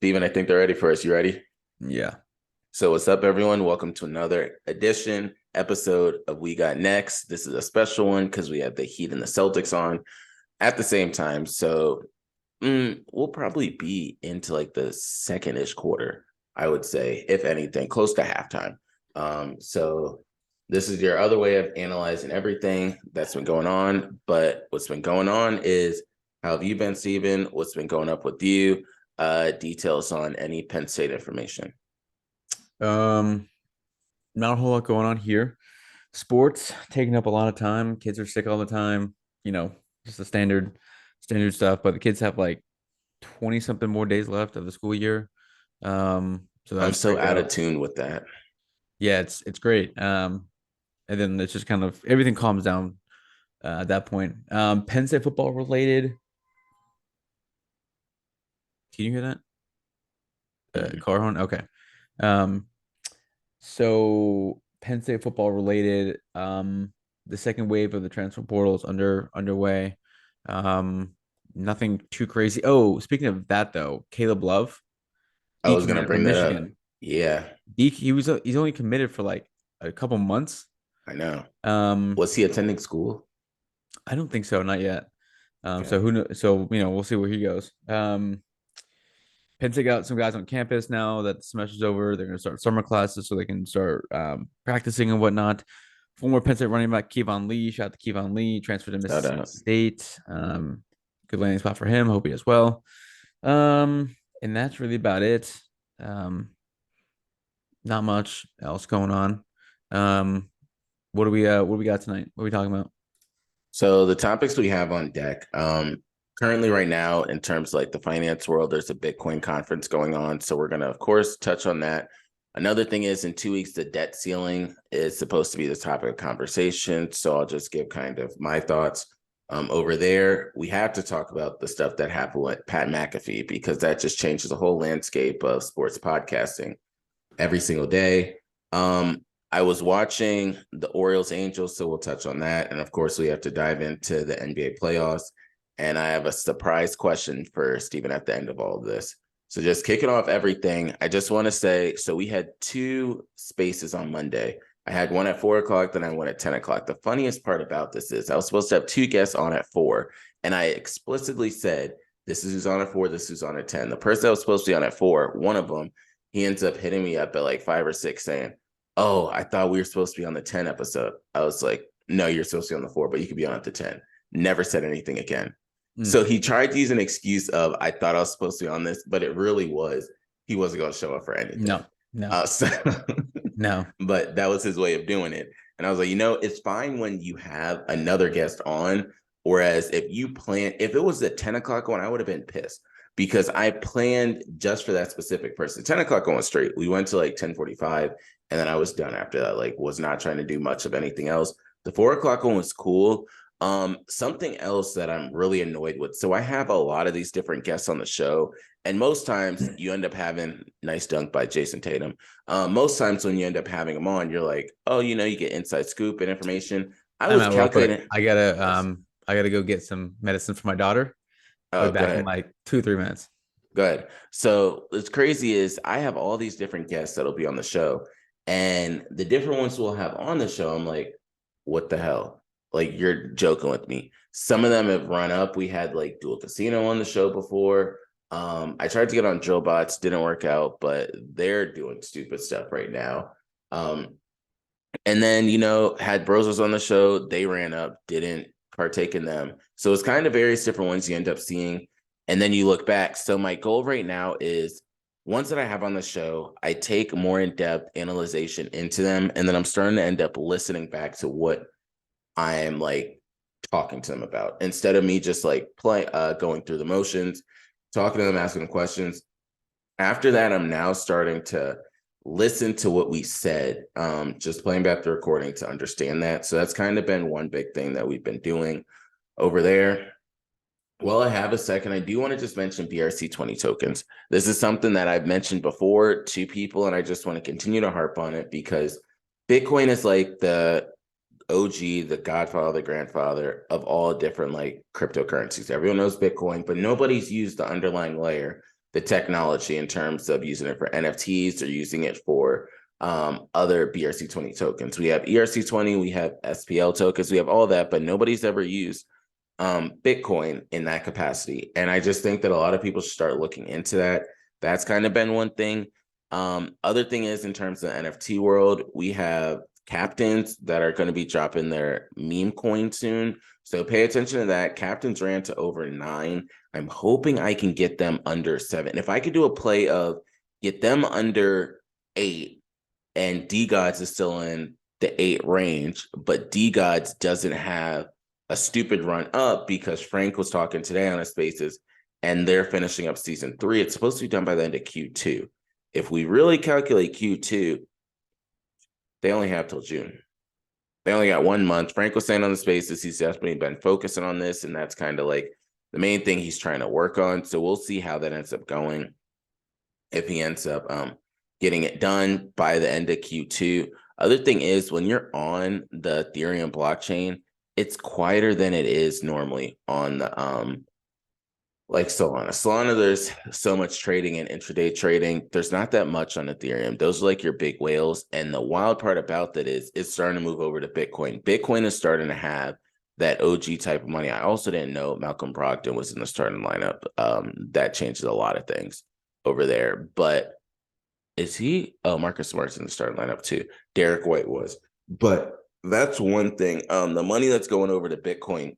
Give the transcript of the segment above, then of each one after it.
Steven, I think they're ready for us. You ready? Yeah. So what's up, everyone? Welcome to another episode of We Got Next. This is a special one because we have the Heat and the Celtics on at the same time. So we'll probably be into like the second-ish quarter, I would say, if anything, close to halftime. So this is your other way of analyzing everything that's been going on. But what's been going on is, how have you been, Steven? What's been going up with you? Details on any Penn State information. Um, Not a whole lot going on here. Sports taking up a lot of time. Kids are sick all the time. You know, just the standard stuff. But the kids have like 20 something more days left of the school year. So I'm that's so great out of though. tune with that. Yeah, it's great. And then it's just kind of everything calms down at that point. Penn State football related. Can you hear that? Mhm. Car horn? Okay. Um, So Penn State football related, the second wave of the transfer portal is underway. Um, Nothing too crazy. Oh, speaking of that though, Caleb Love I was gonna decommitted bring from that up. Michigan. Yeah, He's only committed for like a couple months. I know. Um, Was he attending school? I don't think so, not yet. So Okay. who knows? So we'll see where he goes. Penn State got some guys on campus now that the semester's over. They're going to start summer classes so they can start practicing and whatnot. Former Penn State running back Kevon Lee, shout out to Kevon Lee, transferred to Shout Mississippi out. State. Good landing spot for him. Hope he does well. And that's really about it. Not much else going on. Um, what do we got tonight? What are we talking about? So the topics we have on deck, currently right now, in terms of like the finance world, there's a Bitcoin conference going on. So we're gonna, of course, touch on that. Another thing is, in 2 weeks, the debt ceiling is supposed to be the topic of conversation. So I'll just give kind of my thoughts. Over there, we have to talk about the stuff that happened with Pat McAfee, because that just changes the whole landscape of sports podcasting every single day. I was watching the Orioles Angels, so we'll touch on that. And of course, we have to dive into the NBA playoffs. And I have a surprise question for Stephen at the end of all of this. So just kicking off everything, I just want to say, so we had two spaces on Monday. I had one at 4 o'clock, then I went at 10 o'clock. The funniest part about this is I was supposed to have two guests on at 4, and I explicitly said, this is who's on at 4, this is who's on at 10. The person that was supposed to be on at 4, one of them, he ends up hitting me up at like 5 or 6 saying, oh, I thought we were supposed to be on the 10 episode. I was like, no, you're supposed to be on the 4, but you could be on at the 10. Never said anything again. Mm, So he tried to use an excuse of, I thought I was supposed to be on this, but it really was, he wasn't going to show up for anything. no, no, So, no. but that was his way of doing it. And I was like, it's fine when you have another guest on. Whereas if it was the 10 o'clock one, I would have been pissed, because I planned just for that specific person. 10 o'clock going straight. We went to like 10:45, and then I was done after that. Like, was not trying to do much of anything else. The 4 o'clock one was cool. Something else that I'm really annoyed with. So I have a lot of these different guests on the show, and most times you end up having nice dunk by Jason Tatum. Most times when you end up having them on, you're like, oh, you get inside scoop and information. I I'm was at work, but calculating. I gotta go get some medicine for my daughter. I'll Oh, be go back in ahead. like 2 3 minutes. Go ahead. So what's crazy is I have all these different guests that'll be on the show, and the different ones we'll have on the show, I'm like, what the hell? Like, you're joking with me. Some of them have run up. We had like Dual Casino on the show before. I tried to get on Joe Bots, didn't work out, but they're doing stupid stuff right now. And then, had Brozos on the show, they ran up, didn't partake in them. So it's kind of various different ones you end up seeing. And then you look back. So my goal right now is, ones that I have on the show, I take more in-depth analyzation into them. And then I'm starting to end up listening back to what I am like talking to them about, instead of me just like going through the motions, talking to them, asking them questions. After that, I'm now starting to listen to what we said, just playing back the recording to understand that. So that's kind of been one big thing that we've been doing over there. Well, I have a second. I do want to just mention BRC20 tokens. This is something that I've mentioned before to people, and I just want to continue to harp on it, because Bitcoin is like the OG, the godfather, the grandfather of all different like cryptocurrencies. Everyone knows Bitcoin, but nobody's used the underlying layer the technology in terms of using it for NFTs or using it for other BRC20 tokens. We have ERC20, we have SPL tokens, we have all that, but nobody's ever used Bitcoin in that capacity. And I just think that a lot of people should start looking into that. That's kind of been one thing. Other thing is, in terms of the NFT world, we have captains that are going to be dropping their meme coin soon. So pay attention to that. Captains ran to over 9. I'm hoping I can get them under 7. If I could do a play of get them under 8 and D Gods is still in the 8 range, but D Gods doesn't have a stupid run up because Frank was talking today on his spaces and they're finishing up season 3. It's supposed to be done by the end of Q2. If we really calculate Q2, they only have till June. They only got 1 month. Frank was saying on the spaces, he's definitely been focusing on this, and that's kind of like the main thing he's trying to work on. So we'll see how that ends up going. If he ends up getting it done by the end of Q2. Other thing is, when you're on the Ethereum blockchain, it's quieter than it is normally on the like Solana. Solana, there's so much trading and intraday trading. There's not that much on Ethereum. Those are like your big whales. And the wild part about that is it's starting to move over to Bitcoin. Bitcoin is starting to have that OG type of money. I also didn't know Malcolm Brogdon was in the starting lineup. That changes a lot of things over there. But is he? Oh, Marcus Smart's in the starting lineup too. Derek White was. But that's one thing. The money that's going over to Bitcoin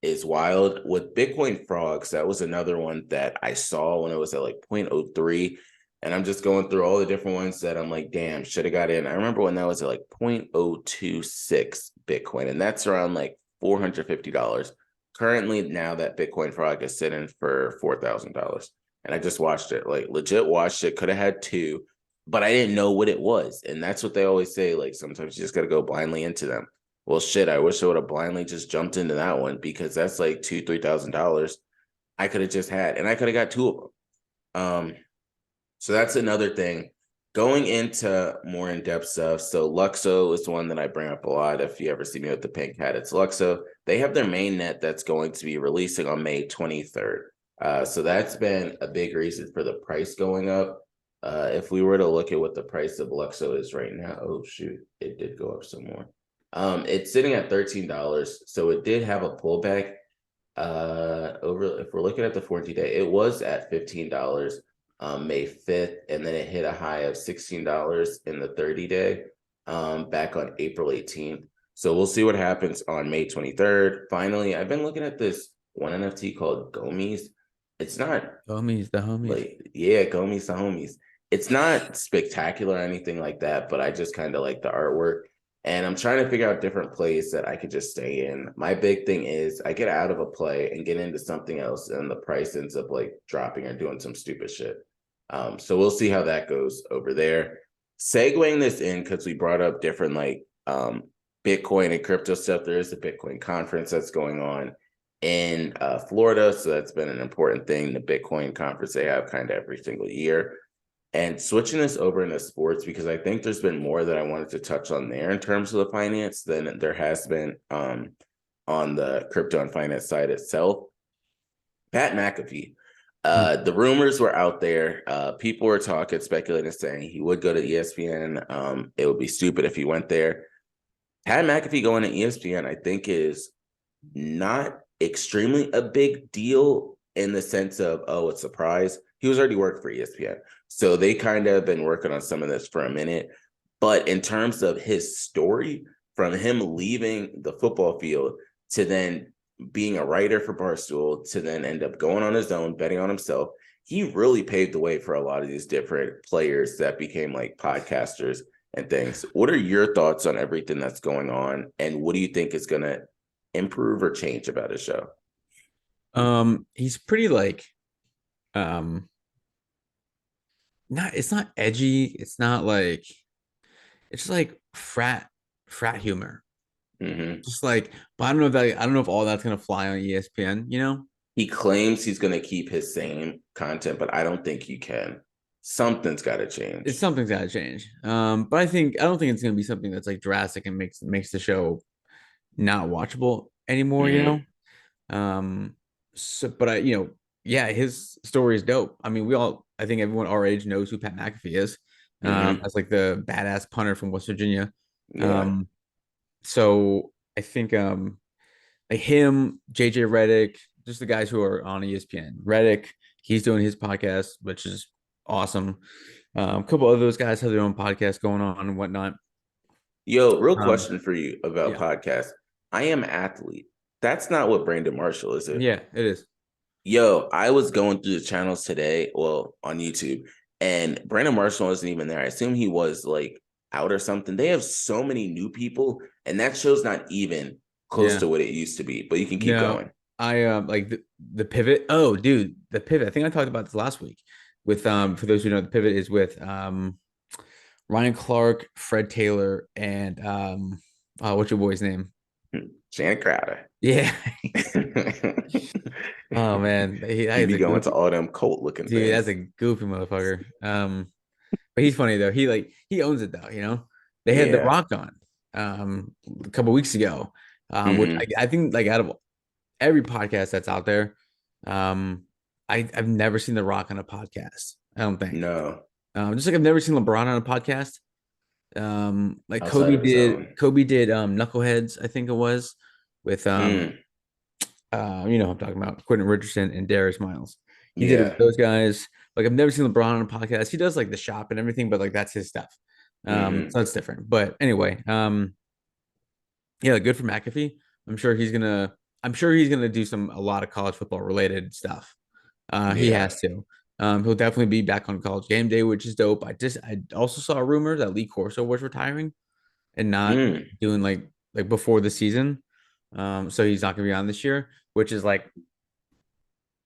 is wild. With Bitcoin frogs, that was another one that I saw when it was at like 0.03. And I'm just going through all the different ones that I'm like, damn, should have got in. I remember when that was at like 0.026 Bitcoin, and that's around like $450. Currently, now that Bitcoin frog is sitting for $4,000. And I just watched it, like legit watched it, could have had 2, but I didn't know what it was. And that's what they always say, like sometimes you just got to go blindly into them. Well, shit, I wish I would have blindly just jumped into that one because that's like $2,000-$3,000 I could have just had, and I could have got 2 of them. So that's another thing. Going into more in-depth stuff. So Luxo is one that I bring up a lot. If you ever see me with the pink hat, it's Luxo. They have their main net that's going to be releasing on May 23rd. So that's been a big reason for the price going up. If we were to look at what the price of Luxo is right now, oh shoot, it did go up some more. It's sitting at $13, so it did have a pullback. Over if we're looking at the 14-day, it was at $15 May 5th, and then it hit a high of $16 in the 30-day back on April 18th. So we'll see what happens on May 23rd. Finally, I've been looking at this one NFT called Gomies. It's not Homies, the homies. like, yeah, Gomies the homies. It's not spectacular or anything like that, but I just kind of like the artwork. And I'm trying to figure out different plays that I could just stay in. My big thing is I get out of a play and get into something else, and the price ends up like dropping or doing some stupid shit. So we'll see how that goes over there. Segueing this in, because we brought up different like Bitcoin and crypto stuff. There is a Bitcoin conference that's going on in Florida. So that's been an important thing. The Bitcoin conference they have kind of every single year. And switching this over into sports, because I think there's been more that I wanted to touch on there in terms of the finance than there has been on the crypto and finance side itself. Pat McAfee, the rumors were out there. People were talking, speculating, saying he would go to ESPN. It would be stupid if he went there. Pat McAfee going to ESPN, I think, is not extremely a big deal in the sense of, oh, it's a surprise. He was already working for ESPN. So they kind of been working on some of this for a minute. But in terms of his story, from him leaving the football field to then being a writer for Barstool to then end up going on his own, betting on himself, he really paved the way for a lot of these different players that became like podcasters and things. What are your thoughts on everything that's going on? And what do you think is going to improve or change about his show? He's pretty like it's not edgy, it's not like it's just like frat humor. Mm-hmm. Just like, but I don't know if all that's gonna fly on ESPN, you know? He claims he's going to keep his same content, but I don't think you can. Something's got to change. Something's gotta change. But I don't think it's gonna be something that's like drastic and makes the show not watchable anymore, you Mm-hmm. know? So but yeah, his story is dope. I mean, I think everyone our age knows who Pat McAfee is, Hmm. as like the badass punter from West Virginia. Yeah. Um, so I think like him, JJ Redick, just the guys who are on ESPN. Redick, he's doing his podcast, which is awesome. A couple of those guys have their own podcast going on and whatnot. Yo, real Um, question for you about yeah, podcasts. I am athlete. That's not what Brandon Marshall is it? yeah, it is. Yo, I was going through the channels today, well, on YouTube, and Brandon Marshall wasn't even there. I assume he was like out or something. They have so many new people, and that show's not even close Yeah. to what it used to be. But you can keep No, going. I like the pivot. Oh, dude, the pivot. I think I talked about this last week with for those who know, the pivot is with Ryan Clark, Fred Taylor, and what's your boy's name? Shannon Crowder. Yeah. He Oh man, that is be a going to goofy all them cult looking dude. That's things. a goofy motherfucker. But he's funny though. He owns it though. They had The Yeah. Rock on a couple weeks ago, which Hmm. I think like out of every podcast that's out there, um, I've never seen The Rock on a podcast. I don't think. No, Just like I've never seen LeBron on a podcast. Like outside of his own. Kobe did Knuckleheads, I think it was, with Mm, you know what I'm talking about, Quentin Richardson and Darius Miles. He did it with yeah. those guys. Like I've never seen LeBron on a podcast. He does like the shop and everything, but like that's his stuff. Hmm. So that's different. But anyway, yeah, good for McAfee. I'm sure he's gonna do a lot of college football related stuff. He Yeah. has to. He'll definitely be back on College Game Day, which is dope. I also saw a rumor that Lee Corso was retiring and not Mm, doing like before the season. So he's not gonna be on this year, which is like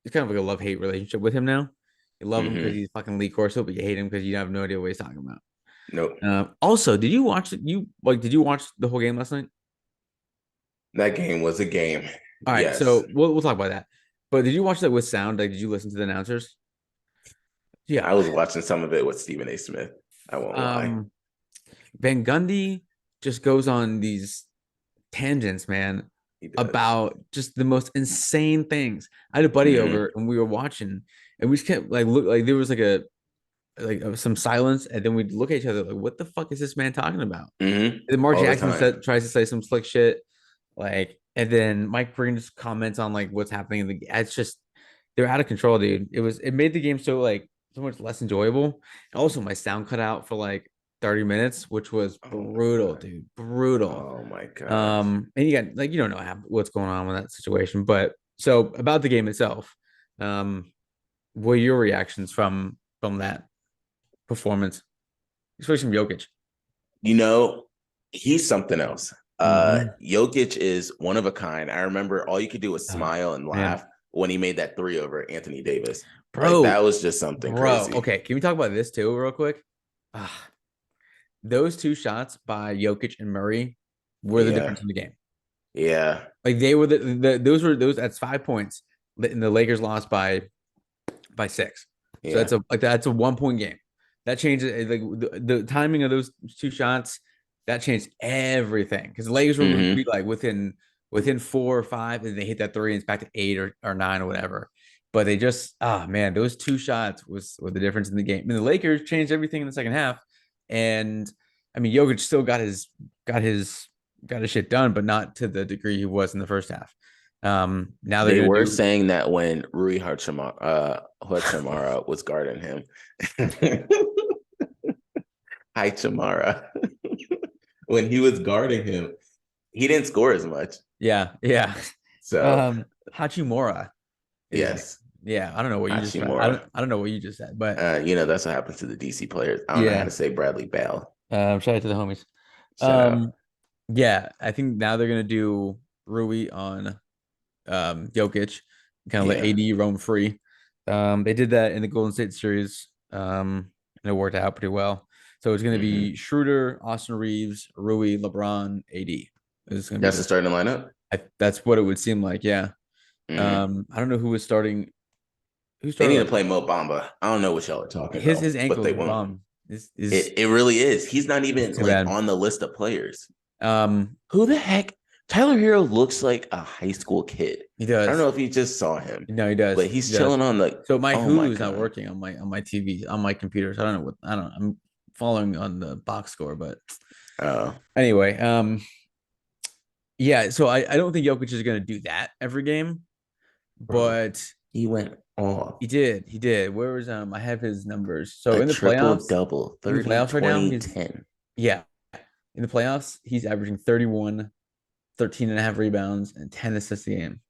it's kind of like a love hate relationship with him now. You love him because hmm. he's fucking Lee Corso, but you hate him because you have no idea what he's talking about. Nope. Also, did you watch you like? Did you watch the whole game last night? That game was a game. All right, Yes. so we'll talk about that. But did you watch that with sound? Like, did you listen to the announcers? Yeah. I was watching some of it with Stephen A. Smith. I won't lie. Um, Van Gundy just goes on these tangents, man, He does. about just the most insane things. I had a buddy Hmm. over and we were watching, and we just kept like look like there was some silence, and then we'd look at each other like, "What the fuck is this man talking about?" Hmm. And then Mark All the Jackson time. tries to say some slick shit, like, and then Mike Green just comments on like what's happening in the. It's just they're out of control, dude. It made the game so much less enjoyable. And also, my sound cut out for like 30 minutes, which was Oh my brutal, God. dude, brutal. Oh my gosh. And you got like you don't know what's going on with that situation, but so about the game itself, um, what are your reactions from that performance, especially from Jokic? You know, he's something else. Mm-hmm. Jokic is one of a kind. I remember all you could do was Oh, smile and man, laugh when he made that three over Anthony Davis. Like bro, that was just something bro. crazy. Okay, can we talk about this too, real quick? Ah, those two shots by Jokic and Murray were the Yeah. difference in the game. Yeah. Like they were those that's 5 points, and the Lakers lost by six. So Yeah. that's a 1 point game. That changes like the timing of those two shots. That changed everything because the Lakers were be Hmm. like within 4 or 5, and they hit that three, and it's back to 8 or 9 or whatever. But they just man, those two shots were the difference in the game. I mean, the Lakers changed everything in the second half, and I mean, Jokic still got his got his shit done, but not to the degree he was in the first half. Now they're They gonna were do saying that when Rui Hachimura was guarding him. Hachimura. When he was guarding him, he didn't score as much. yeah, yeah. So Hachimura is his name. yes, Yeah, I don't know what you just said. Hachimura. I don't know what you just said, but That's what happens to the DC players. I don't know how yeah. to say Bradley Bell. Shout out to the homies. Shout out. Um, yeah, I think now they're gonna do Rui on Jokic, kind of let Yeah. AD roam free. They did that in the Golden State series. And it worked out pretty well. So it's gonna Hmm. be Schroeder, Austin Reeves, Rui, LeBron, AD. It's gonna be That's the starting lineup. that's what it would seem like, yeah. Hmm. I don't know who was starting. Who They started need to like play Mo Bamba. I don't know what y'all are talking his about, but ankle they is won't. bomb. Is It really is. He's not it's even too like bad. on the list of players. Um, Who the heck? Tyler Hero looks like a high school kid. He I don't does. know if you just saw him, No, he does. but He he's does. chilling on the. So my Oh my Hulu is not god. working on my TV on my computer. So I don't know what I don't. I'm following on the box score, but Oh, anyway, yeah. So I don't think Jokic is going to do that every game, bro, but he went off. he did. He did. Where was I have his numbers. So A triple double, in the 30, playoffs right now, 20, he's 10. yeah. In the playoffs, he's averaging 31, 13 and a half rebounds, and 10 assists a game.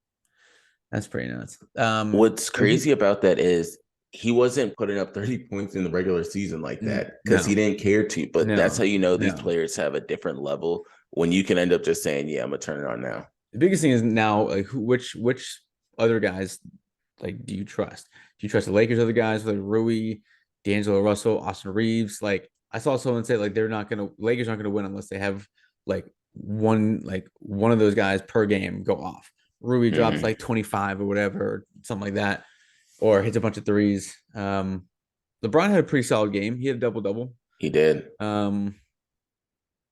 That's pretty nuts. What's So he crazy about that is he wasn't putting up 30 points in the regular season like that because he no, didn't care to. But that's how no, you know these no. players have a different level when you can end up just saying, yeah, I'm going to turn it on now. The biggest thing is now like which other guys like do you trust? Do you trust the Lakers other guys like Rui, D'Angelo Russell, Austin Reeves? Like I saw someone say like they're not gonna Lakers aren't gonna win unless they have like one of those guys per game go off. Rui drops Mm-hmm. like 25 or whatever, or something like that, or hits a bunch of threes. LeBron had a pretty solid game. He had a double double. He did. Um,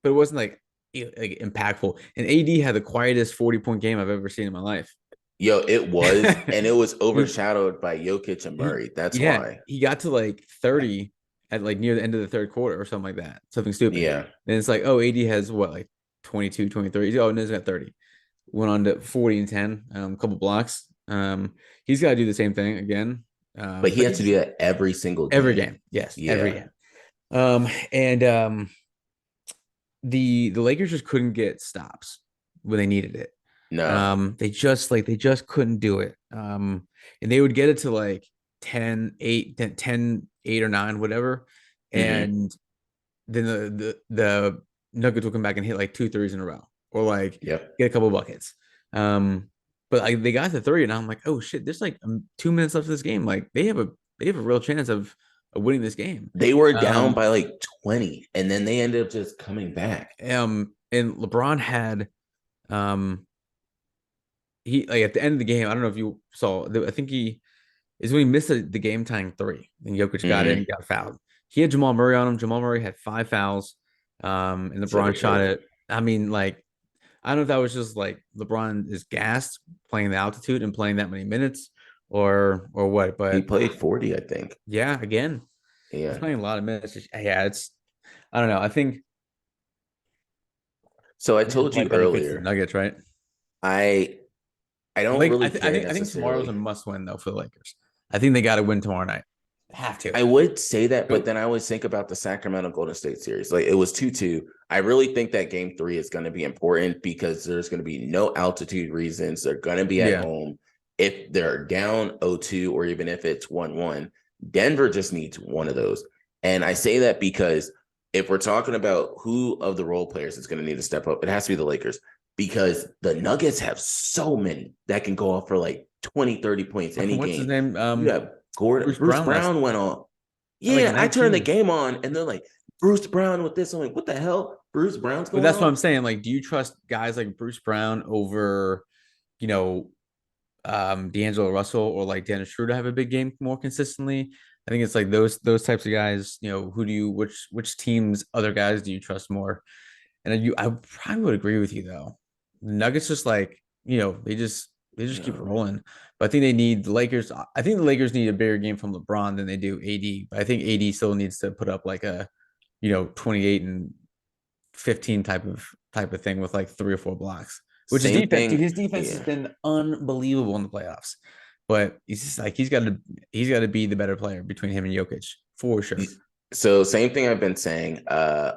but it wasn't like impactful. And AD had the quietest 40-point game I've ever seen in my life. Yo, it was, and it was he, overshadowed by Jokic and he, Murray. That's yeah, why. he got to like 30 at like near the end of the third quarter or something like that. Something stupid. Yeah. Then it's like, oh, AD has what, like 22, 23. Oh, no, he's got 30. Went on to 40 and 10, a couple blocks. He's got to do the same thing again. But he But had to do that every single every game. game. Yes, every Yeah. game. And the Lakers just couldn't get stops when they needed it. No. They just couldn't do it. And they would get it to like 10, 8, 10, 8 or 9, whatever. Mm-hmm. And then the Nuggets will come back and hit like 2 threes in a row or like Yep. get a couple buckets. But like they got the 3 and I'm like, oh shit, there's like 2 minutes left of this game. Like they have a real chance of winning this game. They were down Um, by like 20, and then they ended up just coming back. and LeBron had he like at the end of the game, I don't know if you saw, I think he is when he missed the game tying 3 and Jokic got it Mm-hmm. and got fouled. He had Jamal Murray on him. Jamal Murray had 5 fouls. And LeBron shot Typical. it. I mean, like, I don't know if that was just like LeBron is gassed playing the altitude and playing that many minutes or what, He but played 40, I think. yeah, again, he's Yeah. playing a lot of minutes. Yeah, it's I don't know. So I I think the told you point benefits the earlier, Nuggets, right? I I don't Like really care I think tomorrow's a necessarily. must win though for the Lakers. I think they got to win tomorrow night. Have to. I would say that, but Nope. then I always think about the Sacramento Golden State series. Like it was 2-2. I really think that game 3 is going to be important because there's going to be no altitude reasons. They're going to be at Yeah. home. If they're down 0-2 or even if it's 1-1, Denver just needs one of those. And I say that because if we're talking about who of the role players is going to need to step up, it has to be the Lakers because the Nuggets have so many that can go off for like 20, 30 points any What's his game. name? You have Gordon, Bruce Brown went on. At like Yeah, I turned the 19. game on and they're like, Bruce Brown with this. I'm like, what the hell? Bruce Brown's But going that's what I'm off? saying. Like, do you trust guys like Bruce Brown over, you know, D'Angelo Russell or like Dennis Schroeder have a big game more consistently? I think it's like those types of guys. You know, who do you which teams other guys do you trust more? And I probably would agree with you though. The Nuggets just like they just keep No. rolling. But I think they need the Lakers. I think the Lakers need a bigger game from LeBron than they do AD. But I think AD still needs to put up like a 28 and 15 type of thing with like 3 or 4 blocks. Which is Same defense, dude. thing. His defense has Yeah. been unbelievable in the playoffs. But he's just like he's got to be the better player between him and Jokic for sure. So same thing I've been saying.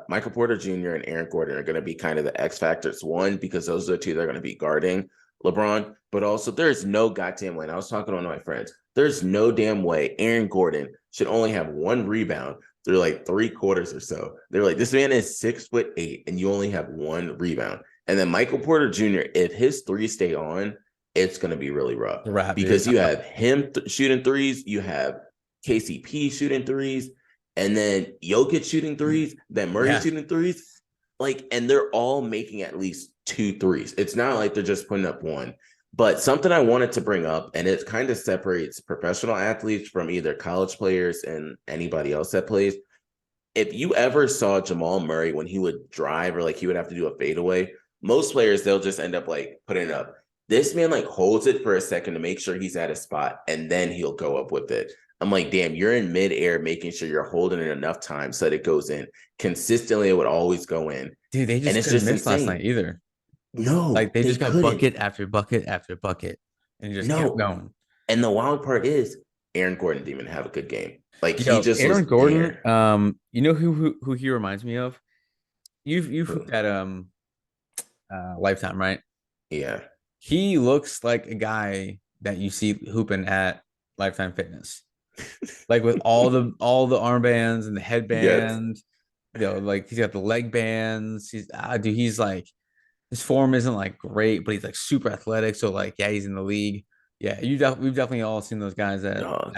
Michael Porter Jr. and Aaron Gordon are going to be kind of the X factors. One, because those are the two that are going to be guarding LeBron, but also there's no goddamn way. And I was talking to one of my friends. There's no damn way Aaron Gordon should only have 1 rebound through like 3 quarters or so. They're like, this man is 6'8" and you only have 1 rebound. And then Michael Porter Jr., if his 3 stay on, it's going to be really rough because you have him shooting threes, you have KCP shooting threes, and then Jokic shooting threes, then Murray shooting threes. Like, and they're all making at least 2 threes. It's not like they're just putting up 1. But something I wanted to bring up, and it kind of separates professional athletes from either college players and anybody else that plays. If you ever saw Jamal Murray when he would drive or like he would have to do a fadeaway, most players, they'll just end up like putting it up. This man like holds it for a second to make sure he's at a spot, and then he'll go up with it. I'm like, damn, you're in midair making sure you're holding it enough time so that it goes in. Consistently, it would always go in. Dude, they And just it's couldn't just miss last night insane. either. Like No, they they just got couldn't. bucket after bucket after bucket, and it just kept No. going. And the wild part is Aaron Gordon didn't even have a good game. Like he Yo, just Aaron was Gordon, there. you know who he reminds me of? You've hooped at Lifetime, right? Yeah. He looks like a guy that you see hooping at Lifetime Fitness. Like with all the armbands and the Yes. headband, like he's got the leg bands. Dude, he's like his form isn't like great, but he's like super athletic. So like, yeah, he's in the league. Yeah, we've definitely all seen those guys at Dog.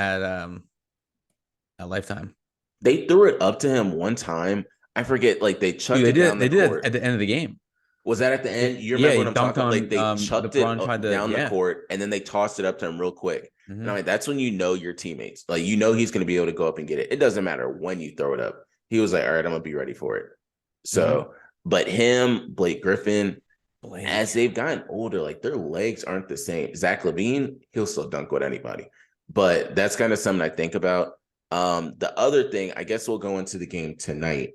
Lifetime. They threw it up to him one time. I forget, like they Dude, chucked it down the they did it court. at the end of the game. Was that at the end? You Yeah, remember he what I'm dunked talking about? Like on they chucked it LeBron tried to down the yeah. court and then they tossed it up to him real quick. And I'm Mhm. like, that's when you know your teammates. Like you know he's gonna be able to go up and get it. It doesn't matter when you throw it up. He was like, all right, I'm gonna be ready for it. Mhm. So, but him, Blake Griffin, as Blake. they've gotten older, like their legs aren't the same. Zach LaVine, he'll still dunk with anybody. But that's kind of something I think about. The other thing, I guess we'll go into the game tonight,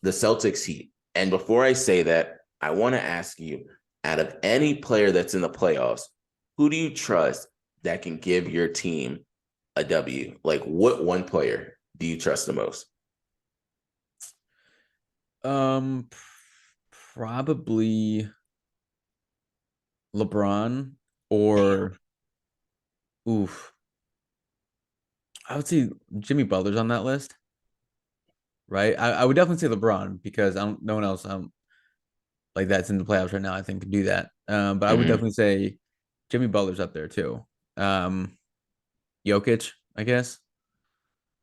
the Celtics Heat. And before I say that, I want to ask you, out of any player that's in the playoffs, who do you trust that can give your team a W? Like what one player do you trust the most? Um, Probably LeBron Damn. or oof. I would say Jimmy Butler's on that list, right? I would definitely say LeBron because no one else like that's in the playoffs right now, I think could do that. But I would Mm-hmm. definitely say Jimmy Butler's up there too. Um, Jokic, I guess,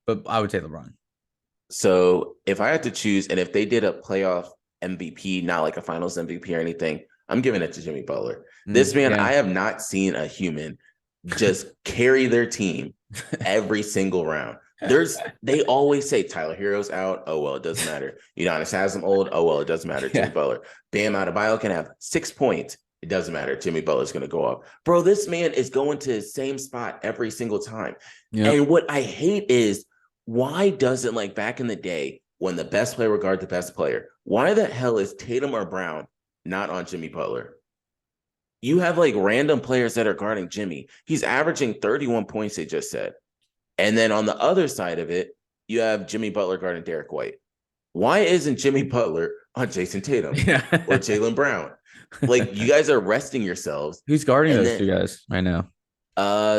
but I would say LeBron. So if I had to choose, and if they did a playoff MVP, not like a finals MVP or anything, I'm giving it to Jimmy Butler. This man, Yeah. I have not seen a human just carry their team every single round. They always say Tyler Hero's out. Oh well, it doesn't matter. Udonis Haslam old. Oh well, it doesn't matter. Jimmy Yeah. Butler. Bam Adebayo can have 6 points. It doesn't matter. Jimmy Butler's going to go up. Bro, this man is going to the same spot every single time. Yep. And what I hate is why doesn't, like back in the day when the best player would guard the best player, why the hell is Tatum or Brown not on Jimmy Butler? You have like random players that are guarding Jimmy. He's averaging 31 points, they just said. And then on the other side of it, you have Jimmy Butler guarding Derek White. Why isn't Jimmy Butler on Jason Tatum Yeah. or Jalen Brown? Like you guys are resting yourselves. Who's guarding And those then two guys right now?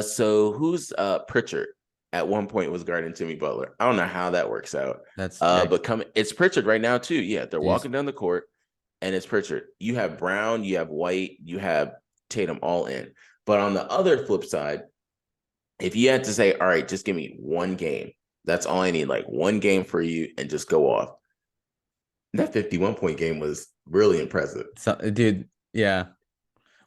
so who's Pritchard at one point was guarding Jimmy Butler. I don't know how that works out. That's yikes. But it's Pritchard right now too. Yeah, they're Jeez. walking down the court and it's Pritchard. You have Brown, you have White, you have Tatum all in. But on the other flip side, if you had to say, all right, just give me one game, that's all I need, like one game for you and just go off. That 51 point game was really impressive. So, dude, yeah.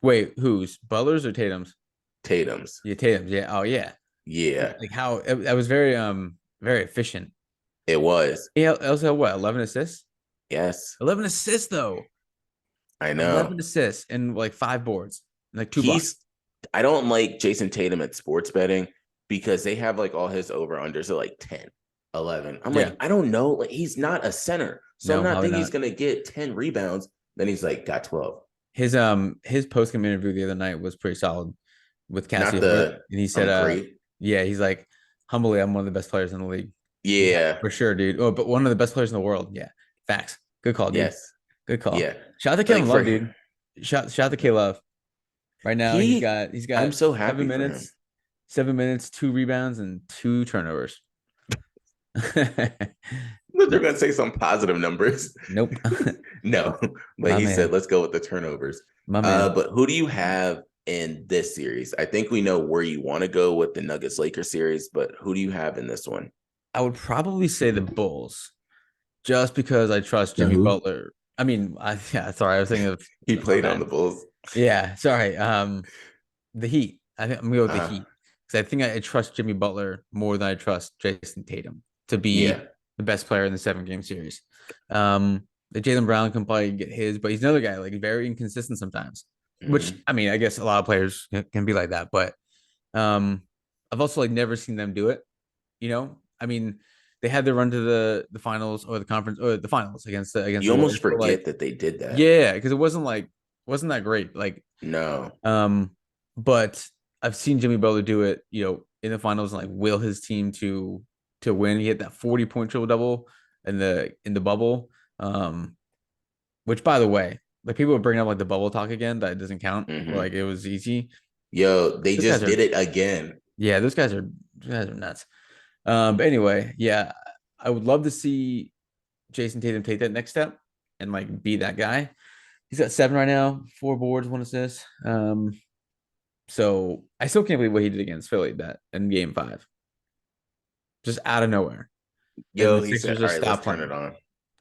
Wait, who's Butler's or Tatum's? Tatum's. Yeah, Tatum's. Yeah. Oh, yeah. Yeah, Like how that was very efficient. it was. Yeah. Also, what 11 assists? Yes, 11 assists though. I 11 know. assists and like 5 boards, and like 2 blocks. He's I don't like Jason Tatum at sports betting because they have like all his over unders at like 10, 11. I'm Yeah. like, I don't know. Like he's not a center. So I'm No, not probably thinking he's not. gonna get 10 rebounds. Then he's like, got 12. His post game interview the other night was pretty solid with Not Cassie Hoyt, the and he said, I'm great. yeah, he's like, humbly, I'm one of the best players in the league. Yeah, Yeah. for sure, dude. Oh, but one of the best players in the world. Yeah, facts. Good call, dude. Yes. Good call. Yeah. Shout out to Like Kevin Love, for dude. Shout out to K Love. Right now, he's I'm got so seven happy for him. minutes, 7 minutes, 2 rebounds, and 2 turnovers. They're gonna say some positive numbers. Nope. No, but My he said, man. let's go with the turnovers. My man. But who do you have in this series? I think we know where you want to go with the Nuggets Lakers series, but who do you have in this one? I would probably say the Bulls, just because I trust The Jimmy who? Butler. I mean, yeah, sorry, I was thinking of He my played on bad. the Bulls. Yeah, sorry. The Heat. I think I'm gonna go with the Uh, Heat because I think I trust Jimmy Butler more than I trust Jason Tatum to be yeah. the best player in the 7 game series. Um, The Jaylen Brown can probably get his, but he's another guy like very inconsistent sometimes. Which Hmm. I mean, I guess a lot of players can be like that, but um, I've also like never seen them do it. I mean, they had their run to the finals or the conference or the finals against You the almost Warriors, but forget like, that they did that. yeah, because it wasn't that great. Like, No. um, but I've seen Jimmy Butler do it, in the finals and like will his team to win. He hit that 40-point triple double in the bubble. Um, which by the way, like people are bringing up like the bubble talk again that it doesn't count. Or Hmm. like it was easy. Yo, they Those guys just are did it again. yeah, those guys are nuts. But anyway, yeah, I would love to see Jason Tatum take that next step and like be that guy. He's got 7 right now, 4 boards, 1 assist. So I still can't believe what he did against Philly that in game 5. Just out of nowhere. And Yo, the he said, Sixers all just right, let's stopped turn it playing. on.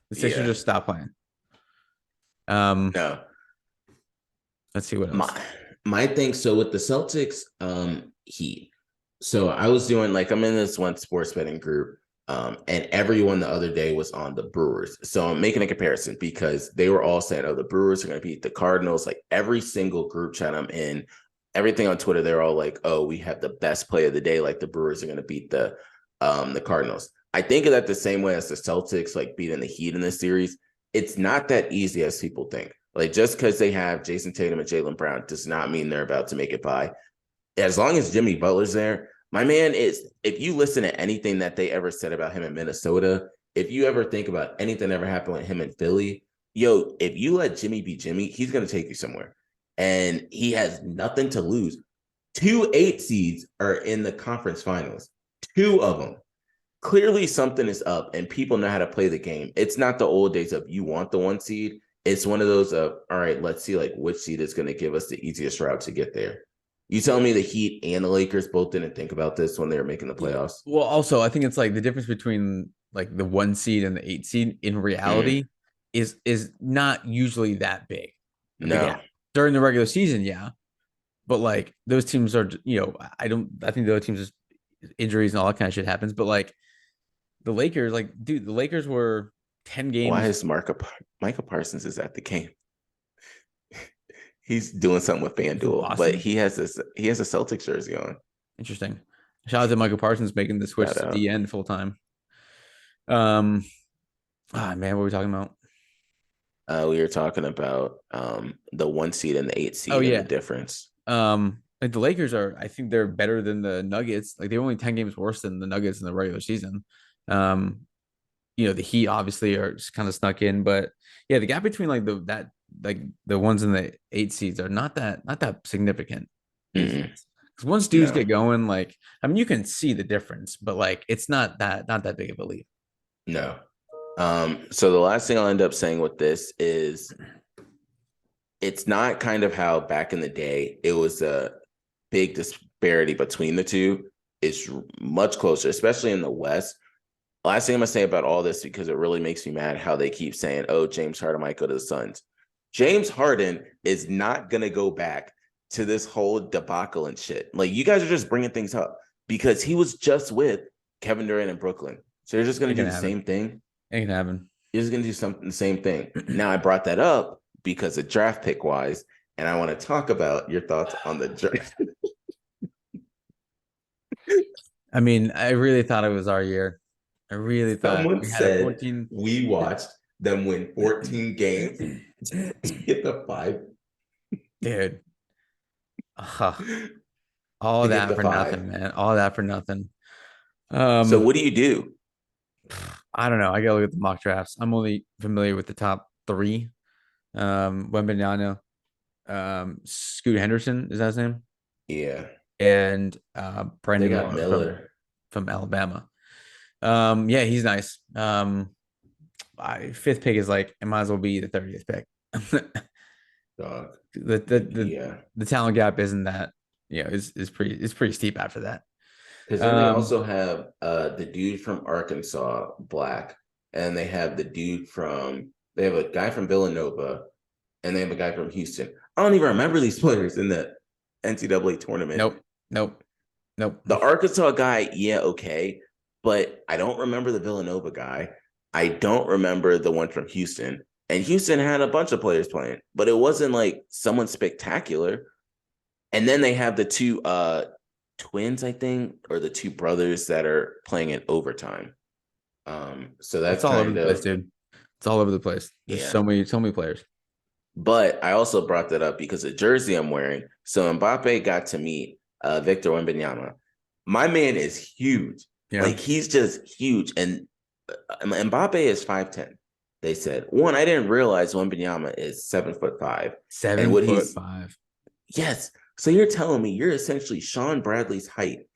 The Sixers Yeah. just stopped playing. Um, No. let's see what My else. my thing, so with the Celtics, Heat. So I was doing like I'm in this one sports betting group, and everyone the other day was on the Brewers. So I'm making a comparison because they were all saying, "Oh, the Brewers are going to beat the Cardinals." Like every single group chat I'm in, everything on Twitter, they're all like, "Oh, we have the best play of the day. Like the Brewers are going to beat the Cardinals." I think of that the same way as the Celtics, like beating the Heat in this series. It's not that easy as people think. Like just because they have Jason Tatum and Jaylen Brown does not mean they're about to make it by. As long as Jimmy Butler's there, my man is. If you listen to anything that they ever said about him in Minnesota, if you ever think about anything that ever happened with him in Philly, yo, if you let Jimmy be Jimmy, he's gonna take you somewhere, and he has nothing to lose. 2 8 seeds are in the conference finals. 2 of them. Clearly something is up and people know how to play the game. It's not the old days of you want the 1 seed. It's one of those of all right, let's see like which seed is going to give us the easiest route to get there. You tell me the Heat and the Lakers both didn't think about this when they were making the playoffs. Well, also, I think it's like the difference between like the 1 seed and the 8 seed in reality Mm, is not usually that big of a no. gap. During the regular season, yeah. But like those teams are, I think the other teams just injuries and all that kind of shit happens. But like the Lakers, like, dude, the Lakers were 10 Why games. is Michael Parsons is at the game? He's doing something with He's in FanDuel, but Boston. he has a Celtics jersey on. Interesting. Shout out to Michael Parsons making the switch Shout to out. DN full time. Um, man, what were we talking about? We were talking about the 1 seed and the eight Oh seed and the yeah. difference. Like the Lakers are, I think they're better than the Nuggets. Like they're only 10 games worse than the Nuggets in the regular season. Um, the Heat obviously are just kind of snuck in, but yeah, the gap between like the ones in the 8 seeds are not that significant these Mm-mm, days. Because once dudes no. get going, like I mean, you can see the difference, but like it's not that big of a leap. No. So the last thing I'll end up saying with this is it's not kind of how back in the day it was a big disparity between the two. It's much closer, especially in the West. Last thing I'm gonna say about all this because it really makes me mad how they keep saying, "Oh, James Harden might go to the Suns." James Harden is not gonna go back to this whole debacle and shit. Like you guys are just bringing things up because he was just with Kevin Durant in Brooklyn, so you're just gonna Ain't do gonna the happen. same thing. Ain't gonna happen. You're just gonna do something the same thing. Now I brought that up because of draft pick wise, and I want to talk about your thoughts on the draft. I mean, I really thought it was our year. I really thought Someone we had a said 14. we watched them win 14 games to get the five. Dude, To all get that the for five. nothing, man. All that for nothing. So Um, what do you do? I don't know. I gotta look at the mock drafts. I'm only familiar with the top three. Wembanyama, Scoot Henderson is that his name, Yeah, and they Brandon got Miller from Miller. Alabama. Yeah, he's nice. Fifth pick is like it might as well be the 30th pick. Dog. the, the the Yeah, the talent gap isn't that is pretty steep after that. because then they Um, also have the dude from Arkansas, Black, and they have a guy from Villanova, and they have a guy from Houston. I don't even remember these players in the NCAA tournament. nope, nope, nope. The Arkansas guy, yeah, okay, but I don't remember the Villanova guy. I don't remember the one from Houston. And Houston had a bunch of players playing, but it wasn't like someone spectacular. And then they have the two twins, I think, or the two brothers that are playing in overtime. So It's that's all over kind the place, of, dude. It's all over the place. There's yeah. so many players. But I also brought that up because the jersey I'm wearing. So Mbappe got to meet Victor Wembanyama. My man is huge. Yeah. Like he's just huge. And Mbappe is 5'10". They said. One, I didn't realize Wembanyama is 7'5". And Seven what foot he's five. yes. So you're telling me you're essentially Sean Bradley's height,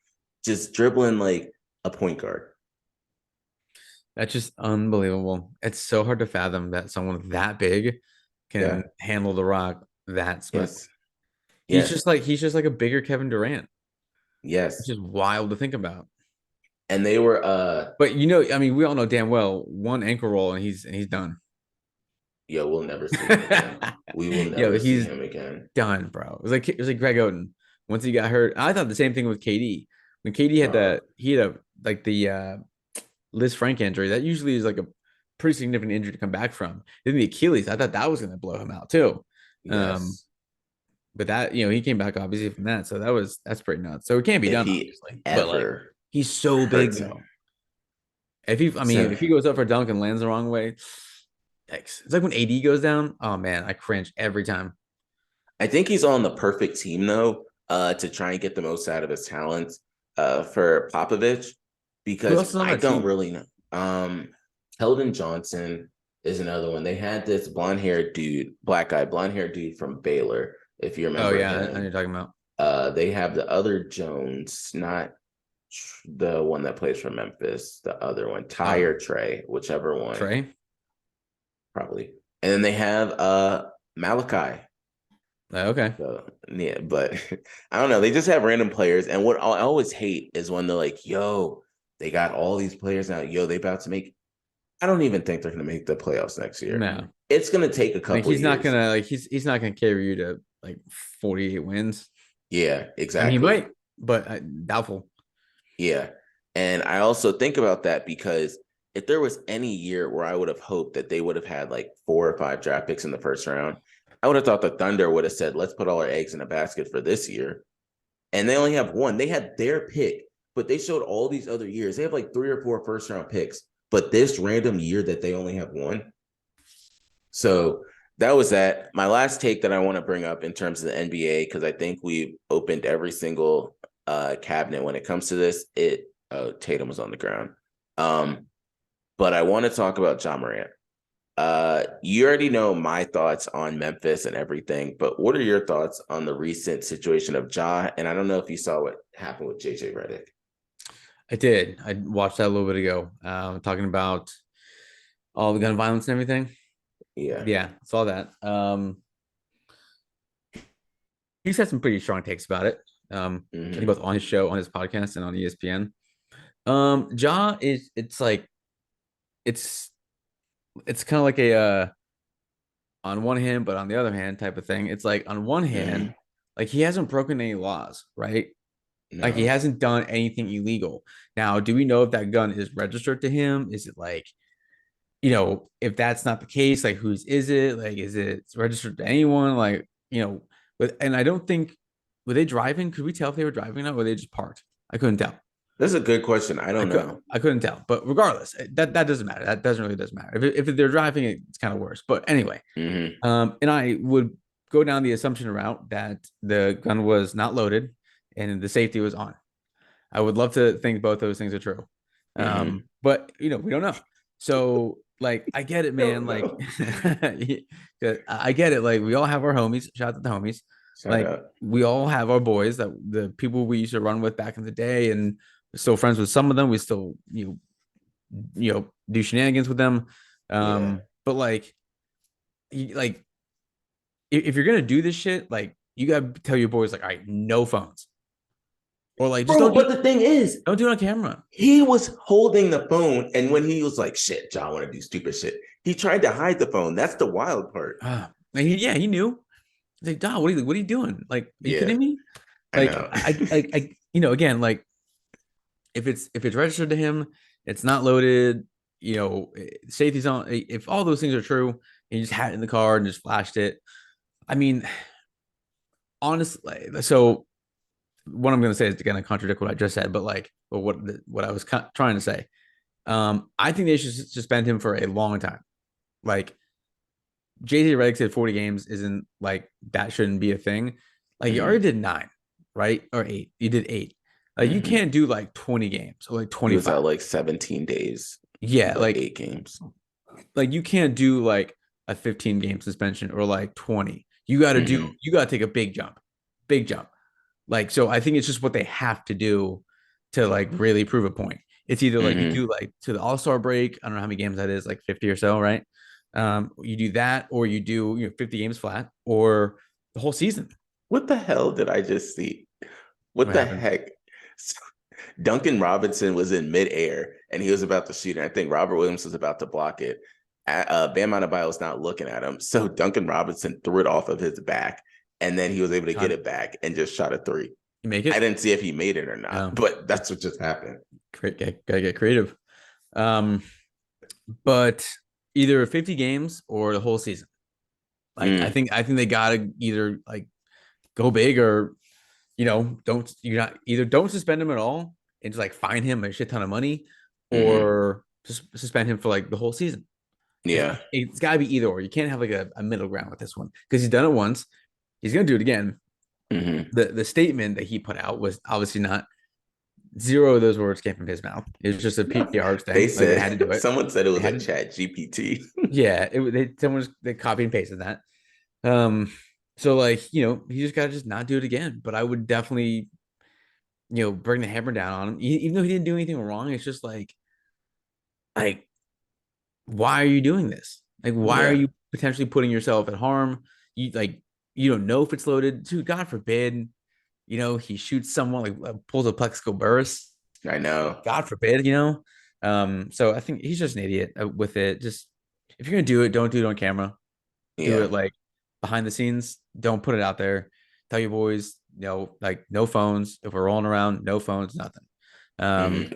just dribbling like a point guard. That's just unbelievable. It's so hard to fathom that someone that big Yeah. can handle the rock that smooth. Yes. Yes. He's just like a bigger Kevin Durant. It's Yes. just wild to think about. And they were But you know, I mean, we all know damn well one ankle roll and he's done. yo, we'll never see him again. We will Yo, never see he's him again. done, bro. It was like Greg Oden. Once he got hurt, I thought the same thing with KD. When KD had Uh, like the Liz Frank injury, that usually is like a pretty significant injury to come back from. Then the Achilles, I thought that was going to blow him out too. Um, yes. but that he came back obviously from that, so that's pretty nuts. So it can't be If done he obviously, but like ever he's so big hurts though. him. I mean, So if he goes up for a dunk and lands the wrong way, yikes. It's like when AD goes down. Oh man, I cringe every time. I think he's on the perfect team though, to try and get the most out of his talents for Popovich, Who because else is on I that don't team? really know. Keldon Johnson is another one. They had this blonde haired dude, black guy, blonde haired dude from Baylor, if you Oh remember yeah, I know him. you're talking about They have the other Jones, not the one that plays for Memphis, the other one, Ty uh or Trey, whichever one, Trey. probably. And then they have Malachi. Okay. So yeah, but I don't know. They just have random players, and what I always hate is when they're like, "Yo, they got all these players now. Yo, they about to make." I don't even think they're going to make the playoffs next year. No, It's going to take a like couple of years. he's not gonna carry you to like 48 wins. Yeah, I mean, he exactly. might, but doubtful. Yeah, and I also think about that because if there was any year where I would have hoped that they would have had like 4 or 5 draft picks in the first round, I would have thought the Thunder would have said, "Let's put all our eggs in a basket for this year." And they only have one. They had their pick, but they showed all these other years. They have like 3 or 4 first round picks, but this random year that they only have one. So that was that. My last take that I want to bring up in terms of the NBA, because I think we opened every single cabinet when it comes to this. Tatum was on the ground. But I want to talk about Ja Morant. You already know my thoughts on Memphis and everything, but what are your thoughts on the recent situation of Ja? And I don't know if you saw what happened with JJ Redick. I did. I watched that a little bit ago. Talking about all the gun violence and everything. Yeah. Yeah, saw that. He's had some pretty strong takes about it. I think both on his show, on his podcast, and on ESPN. Ja is it's it's kind of like a on one hand, but on the other hand type of thing. It's like on one hand, like he hasn't broken any laws, right? Like he No. hasn't done anything illegal. Now, do we know if that gun is registered to him? Is it like, if that's not the case, like whose is it? Like, is it registered to anyone? Like, and I don't think were they driving? Could we tell if they were driving or not? Or were they just parked? I couldn't tell. That's a good question. I don't know. I couldn't tell. But regardless, that doesn't matter. That doesn't matter. If they're driving, it's kind of worse. But anyway, Mm-hmm. and I would go down the assumption route that the gun was not loaded and the safety was on. I would love to think both those things are true. Mm-hmm. But we don't know. So like I get it, man. Don't Like know. I get it. Like we all have our homies. Shout out to the homies. Shout Like out. we all have our boys that the people we used to run with back in the day, and we're still friends with some of them. We still do shenanigans with them. Yeah. But like if you're gonna do this shit, like you gotta tell your boys like, all right, no phones, or like just Bro, but the thing is, don't do it on camera. he was holding the phone, and when he was like, "Shit, John, I want to do stupid shit," he tried to hide the phone. That's the wild part. He knew. He's like, Dog, what are you doing? Like, are you Yeah, kidding me? I Like, know. again, like if it's registered to him, it's not loaded. Safety's on. If all those things are true, He just had it in the car and just flashed it. I mean, honestly, so what I'm going to say is going to contradict what I just said, but like, but what I was trying to say. I think they should suspend him for a long time. Like JJ Redick said, 40 games isn't like that shouldn't be a thing. Like you already Mm-hmm. did 9, right? Or 8. You did 8. Like you Mm-hmm. can't do like 20 games or like He was 25. out like 17 days, Yeah, but 8 games. like you can't do like a 15 game suspension or like 20. Mm-hmm. You got to take a big jump. Big jump. Like, so I think it's just what they have to do to like really prove a point. It's either like you Mm-hmm. do like to the All-Star break. I don't know how many games that is, like 50 or so, right? You do that, or you do 50 games flat, or the whole season. What the hell did I just see? What What the happened? heck? So, Duncan Robinson was in midair and he was about to shoot. And I think Robert Williams was about to block it. Bam Adebayo was not looking at him. So Duncan Robinson threw it off of his back. And then he was able to get Shot, it back and just shot a three. you make I it. didn't see if he made it or not, but that's what just happened. Gotta get creative. Um, but either 50 games or the whole season. Like Mm, I think they gotta either like go big or don't you're not either don't suspend him at all and just like fine him a shit ton of money hmm. or just suspend him for like the whole season. Yeah. It's got to be either or. You can't have like a middle ground with this one because he's done it once. He's gonna do it again. Hmm. The statement that he put out was obviously not zero of those words came from his mouth. It was just a PR They thing. Like they had to do said, it. someone said it They was a had to, chat GPT. yeah. They copied and pasted that. Um, so like he just got to just not do it again. But I would definitely bring the hammer down on him, even though he didn't do anything wrong. It's just like, why are you doing this? Like, why are Yeah. you potentially putting yourself at harm? You don't know if it's loaded. Dude, God forbid, he shoots someone like pulls a plexical burst. I know. God forbid. So I think he's just an idiot with it. Just if you're gonna do it, don't do it on camera. Do Yeah. it like behind the scenes. Don't put it out there. Tell your boys, like no phones. If we're rolling around, no phones, nothing. Um, Hmm.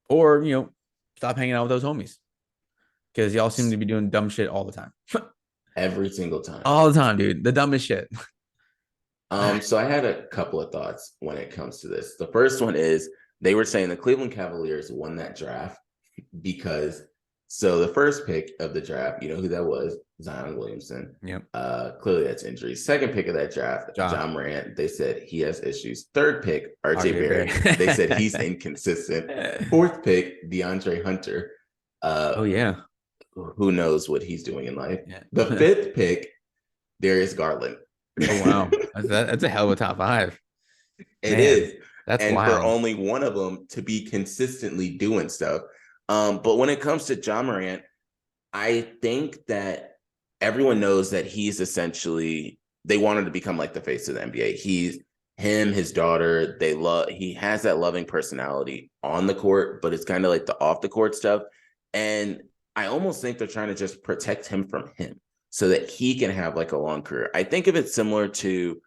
or stop hanging out with those homies because y'all seem to be doing dumb shit all the time. Every single time. All the time, dude. The dumbest shit. So I had a couple of thoughts when it comes to this. The first one is they were saying the Cleveland Cavaliers won that draft because the first pick of the draft, you know who that was? Zion Williamson. Yep. Clearly that's injury. Second pick of that draft, Ja. John Morant. They said he has issues. Third pick, RJ RJ Barrett. They said he's Barrett. inconsistent. Fourth pick, DeAndre Hunter. Oh yeah. Who knows what he's doing in life? Yeah. The fifth pick, Darius Garland. Oh wow. That's a hell of a top 5. It Man, is. that's And for wild. only one of them to be consistently doing stuff. But when it comes to John Morant, I think that everyone knows that he's essentially, they wanted to become like the face of the NBA. His daughter, he has that loving personality on the court, but it's kind of like the off the court stuff. And I almost think they're trying to just protect him from him so that he can have like a long career. I think of it similar to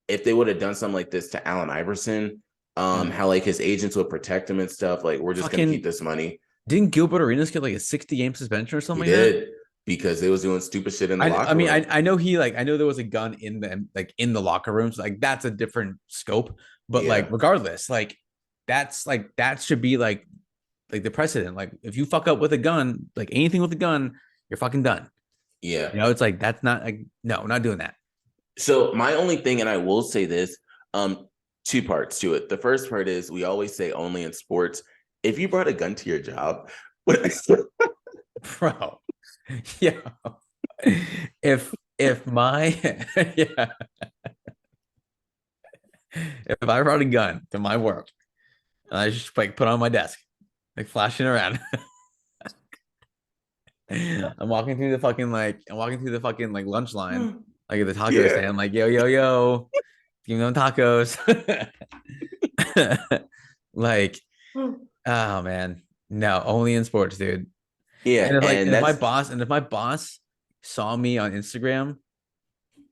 if they would have done something like this to Allen Iverson, how like his agents would protect him and stuff. Like, we're just gonna keep Fucking this money. didn't Gilbert Arenas get like a 60-game suspension or He something like that? did because they was doing stupid shit in the I locker mean room. I know I know there was a gun in the locker rooms. Like that's a different scope. But like Yeah, regardless, that should be like the precedent. Like if you fuck up with a gun, like anything with a gun, you're fucking done. yeah. It's like that's not like no, not doing that. So my only thing, and I will say this, two parts to it. The first part is we always say only in sports. If you brought a gun to your job, Bro. Yeah. If my yeah, if I brought a gun to my work and I just like put on my desk, like flashing around. I'm walking through the fucking like lunch line, like at the taco yeah. stand, like yo, give me them tacos. Like, oh man, no, only in sports, dude. Yeah, and that's And if my boss saw me on Instagram,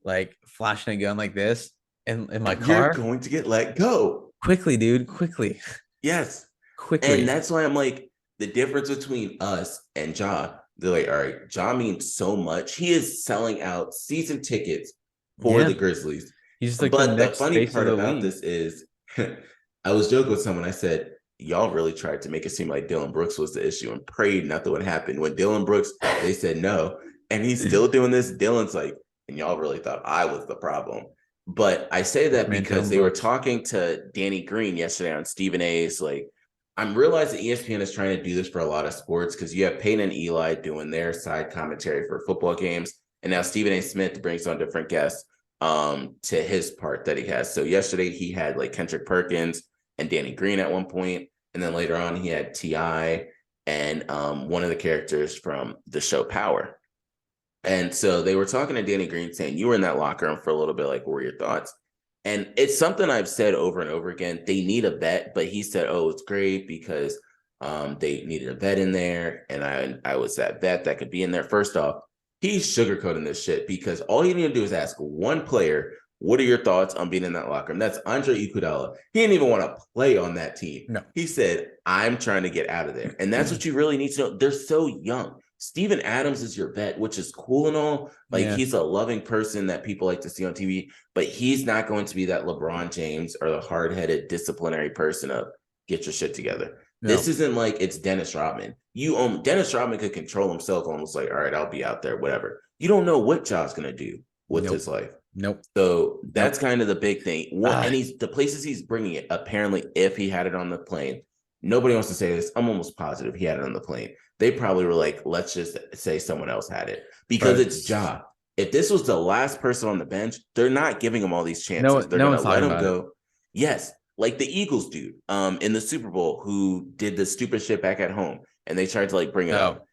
like flashing a gun like this in my you're car, going to get let go. quickly, dude, quickly, Yes. And quickly. that's why I'm like, the difference between us and Ja, They're like, all right, Ja means so much. He is selling out season tickets for Yeah, the Grizzlies. he's just like the But the next funny face of part the about league. this is I was joking with someone. I said, y'all really tried to make it seem like Dylan Brooks was the issue and prayed nothing would happen. When Dylan Brooks, they said no. And he's still doing this. Dylan's like, and y'all really thought I was the problem. But I say This that man, because Dylan they were Brooks. talking to Danny Green yesterday on Stephen A's. Like, I'm realizing ESPN is trying to do this for a lot of sports because you have Peyton and Eli doing their side commentary for football games. And now Stephen A. Smith brings on different guests to his part that he has. So yesterday he had like Kendrick Perkins and Danny Green at one point, and then later on he had T.I. and one of the characters from the show Power. And so they were talking to Danny Green saying, you were in that locker room for a little bit, like, what were your thoughts? And it's something I've said over and over again. They need a vet, but he said, oh, it's great because they needed a vet in there. And I was that vet that could be in there. First off, he's sugarcoating this shit because all you need to do is ask one player, what are your thoughts on being in that locker room? That's Andre Iguodala. He didn't even want to play on that team. No. He said, I'm trying to get out of there. And that's what you really need to know. They're so young. Steven Adams is your vet, which is cool and all. Like, Yeah. he's a loving person that people like to see on TV, but he's not going to be that LeBron James or the hard-headed disciplinary person of get your shit together. No. This isn't like it's Dennis Rodman. Dennis Rodman could control himself, almost like, all right, I'll be out there, whatever. You don't know what John's gonna do with his life. Nope. So that's kind of the big thing. And Ah. the places he's bringing it, apparently, if he had it on the plane, nobody wants to say this. I'm almost positive he had it on the plane. They probably were like, let's just say someone else had it because it's Ja. If this was the last person on the bench, they're not giving him all these chances. They're going to let him go. Yes, like the Eagles dude in the Super Bowl who did the stupid shit back at home, and they tried to like bring it up.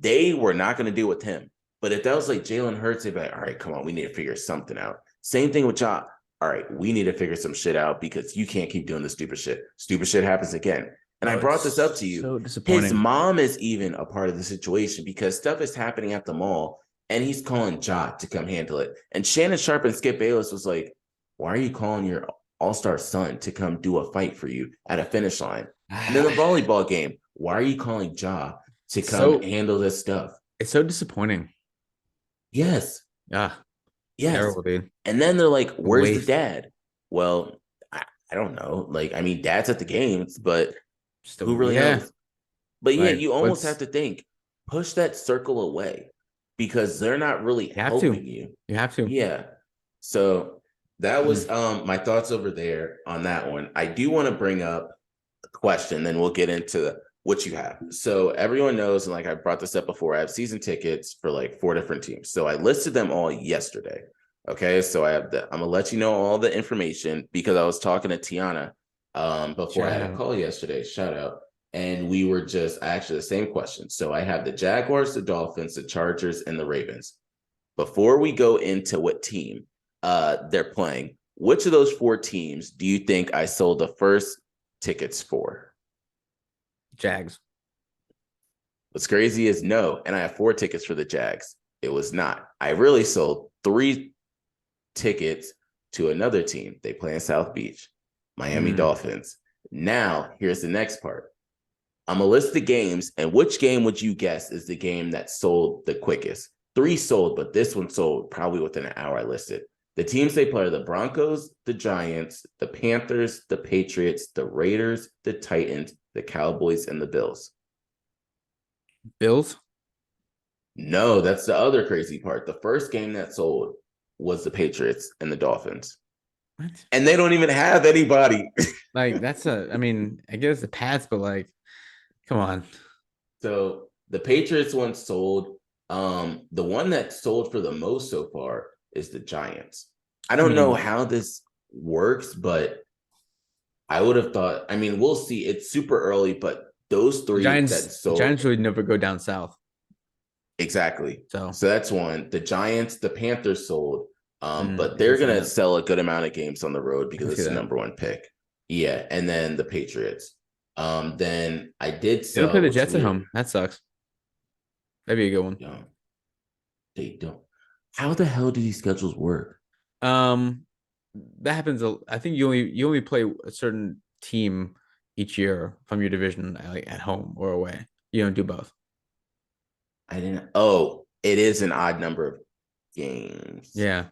They were not going to deal with him. But if that was like Jalen Hurts, they'd be like, all right, come on, we need to figure something out. Same thing with Ja. All right, we need to figure some shit out because you can't keep doing the stupid shit. Stupid shit happens again. And I brought this up to you. So disappointing. His mom is even a part of the situation because stuff is happening at the mall and he's calling Ja to come handle it. And Shannon Sharp and Skip Bayless was like, why are you calling your all-star son to come do a fight for you at a finish line? And then the volleyball game, why are you calling Ja to come handle this stuff? It's so disappointing. Yes. Yes. Terrible, dude. And then they're like, where's the dad? Well, I don't know. Like, I mean, dad's at the games, but who really knows? But yeah, you almost have to think, push that circle away because they're not really helping you. You have to. Yeah. So that was my thoughts over there on that one. I do want to bring up a question, then we'll get into what you have. So everyone knows, and like I brought this up before, I have season tickets for like 4 different teams. So I listed them all yesterday. Okay. So I'm gonna let you know all the information because I was talking to Tiana before I had a call yesterday. Shout out. And we were just actually the same question. So I have the Jaguars, the Dolphins, the Chargers, and the Ravens. Before we go into what team they're playing, which of those 4 teams do you think I sold the first tickets for? Jags. What's crazy is no, and I have 4 tickets for the Jags. It was not. I really sold 3 tickets to another team. They play in South Beach, Miami Dolphins. Now, here's the next part. I'm going to list the games, and which game would you guess is the game that sold the quickest? 3 sold, but this one sold probably within an hour I listed. The teams they play are the Broncos, the Giants, the Panthers, the Patriots, the Raiders, the Titans, the Cowboys, and the Bills. Bills? No, that's the other crazy part. The first game that sold was the Patriots and the Dolphins. What? And they don't even have anybody. Like, I mean, I guess the Pats, but like, come on. So the Patriots one sold. The one that sold for the most so far is the Giants. I don't know how this works, but I would have thought, I mean, we'll see. It's super early, but those 3 that sold. Giants would never go down south. Exactly. So that's one. The Giants, the Panthers sold, but they're going to sell a good amount of games on the road because it's the number 1 pick. Yeah. And then the Patriots. Then I did sell. They don't play the Jets at home. That sucks. That'd be a good one. No, they don't. How the hell do these schedules work? That happens. I think you only play a certain team each year from your division, like at home or away. You don't do both. I didn't. Oh, it is an odd number of games. Yeah,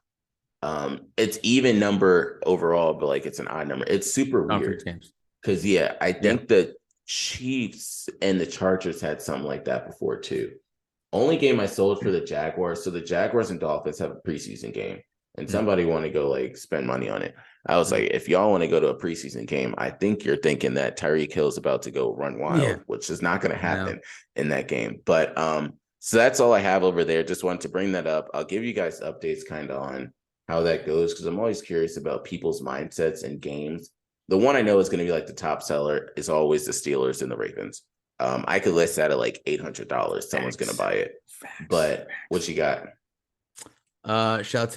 It's even number overall, but like it's an odd number. It's super conference weird games. because yeah, I Yeah. think the Chiefs and the Chargers had something like that before too. Only game I sold for the Jaguars. So the Jaguars and Dolphins have a preseason game, and Mm, somebody want to go like spend money on it. I was mm. like, if y'all want to go to a preseason game, I think you're thinking that Tyreek Hill's about to go run Yeah. wild, which is not going to No. happen in that game. But so that's all I have over there. Just wanted to bring that up. I'll give you guys updates kind of on how that goes because I'm always curious about people's mindsets and games. The one I know is going to be like the top seller is always the Steelers and the Ravens. I could list that at like $800. Someone's gonna Facts. buy it. Facts. But what you got? Shout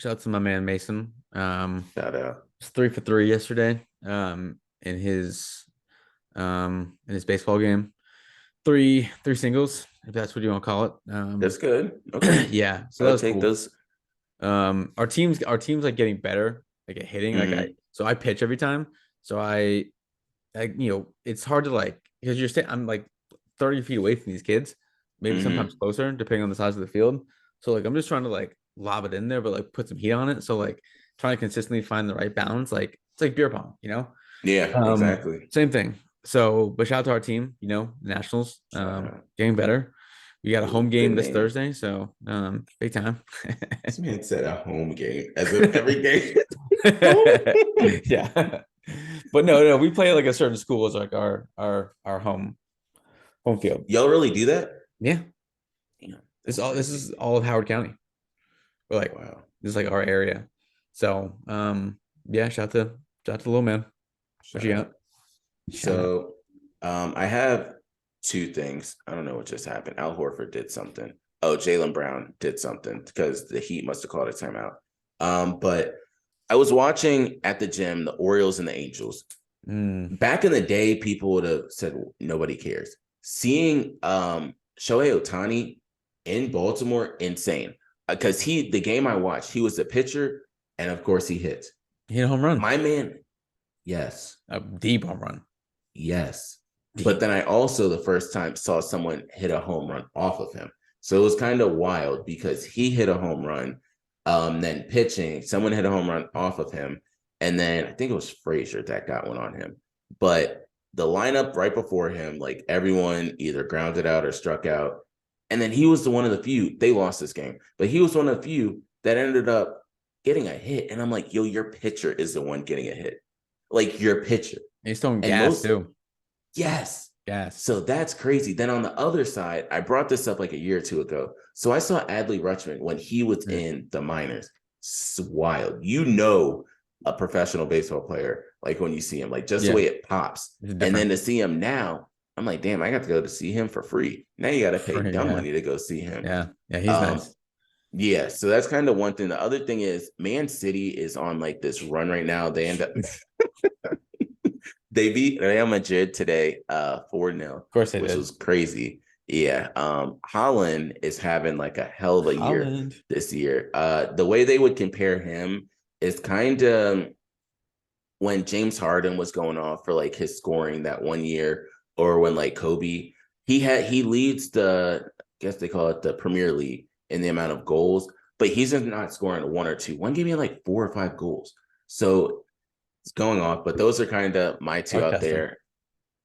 out to my man Mason. Shout out. It's 3 for 3 yesterday. In his baseball game. Three singles, if that's what you want to call it. That's good. Okay. Yeah, so I that would was take cool. those. Our team's like getting better, like at hitting. Mhm. So I pitch every time. So it's hard to like because I'm like 30 feet away from these kids, maybe sometimes Mhm. closer, depending on the size of the field. So like I'm just trying to like lob it in there, but like put some heat on it. So like trying to consistently find the right balance. Like it's like beer pong, you know? Yeah, exactly. Same thing. So, but shout out to our team, Nationals, Shout out. getting better. We got a home Ooh, good game this name. Thursday, so big time. This man said a home game as if every game. Yeah. But no, we play like a certain school as like our home field. Y'all really do that? Yeah. Damn, This that's all this crazy. is all of Howard County. We're like Wow. this is like our area. So yeah, shout out to the little man. What Shout you out. got? Shout out. So I have two things. I don't know what just happened. Al Horford did something. Oh, Jaylen Brown did something because the Heat must have called a timeout. But I was watching at the gym the Orioles and the Angels. Mm. Back in the day, people would have said nobody cares. Seeing Shohei Ohtani in Baltimore, insane. Because the game I watched, he was the pitcher, and of course he hit. He hit a home run. My man, yes. A deep home run. Yes. But Deep. then I also the first time saw someone hit a home run off of him. So it was kind of wild because he hit a home run, then pitching, someone hit a home run off of him. And then I think it was Frazier that got one on him. But the lineup right before him, like everyone either grounded out or struck out. And then he was the one of the few, they lost this game, but he was one of the few that ended up getting a hit. And I'm like, yo, your pitcher is the one getting a hit. Like your pitcher. He's throwing And gas most too. Yes. Gas. So that's crazy. Then on the other side, I brought this up like a year or two ago. So I saw Adley Rutschman when he was in the minors. It's wild. A professional baseball player, like when you see him, like just the Yeah. way it pops. It's And then different. to see him now, I'm like, damn, I got to go to see him for free. Now you got to pay dumb Yeah. money to go see him. Yeah. Yeah. He's Um, nice. yeah, so that's kind of one thing. The other thing is Man City is on like this run right now. They end up they beat Real Madrid today, 4-0, Of course they which did. was crazy. Yeah. Holland is having like a hell of a year Holland. this year. The way they would compare him is kind of when James Harden was going off for like his scoring that one year, or when like Kobe, he leads I guess they call it the Premier League in the amount of goals, but he's just not scoring one or two. One gave me like 4 or 5 goals. So it's going off, but those are kind of my two I'll out test him. there.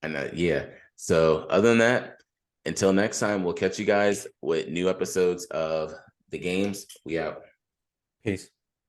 And yeah. So other than that, until next time, we'll catch you guys with new episodes of the games. We out. Peace.